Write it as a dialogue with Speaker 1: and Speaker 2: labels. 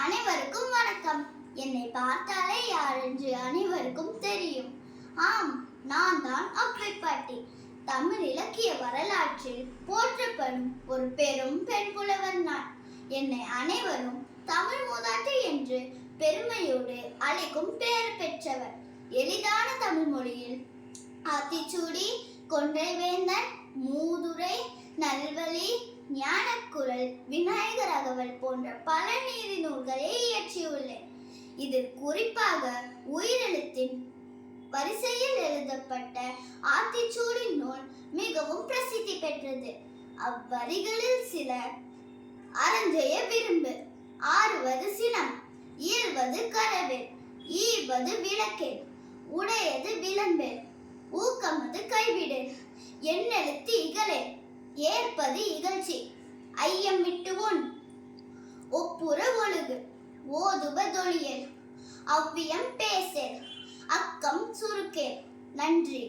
Speaker 1: அனைவருக்கும் வணக்கம். என்னை பார்த்தாலே யார் என்று அனைவருக்கும் தெரியும். ஆம், நான் தான் அவ்வை பாட்டி. தமிழ் இலக்கிய வரலாற்றில் போற்றப்படும் ஒரு பெரும் பெண் புலவர் நான். என்னை அனைவரும் தமிழ் மூதாட்டி என்று பெருமையோடு அழைக்கும் பெயர் பெற்றவர். எளிதான தமிழ் மொழியில் ஆத்திச்சூடி, கொன்றைவேந்தன், மூதுரை, நல்வழி, ஞானக்குரல், விநாயகர் அகவல் போன்ற பல நீதி நூல்களை இயற்றியுள்ளேன். இதில் குறிப்பாக உயிரெழுத்தின் வரிசையில் எழுதப்பட்ட ஆத்திச்சூடி நூல் மிகவும் பிரசித்தி பெற்றது. அவ்வரிகளில் சில: அறஞ்செய்ய விரும்பு, ஆறுவது சினம், ஈர்வது கரவேல், ஈவது விளக்கேல், உடையது விளம்பேல், ஊக்கமது கைவிடேல், எண்ணெழுத்து இகழேல், ஏற்பது இகழ்ச்சி, ஐயம் விட்டு உன், ஒப்புற ஒழுகு, ஓதுவதொழியேல், அவ்வியம் பேசேல், அக்கம் சுருக்கேல். நன்றி.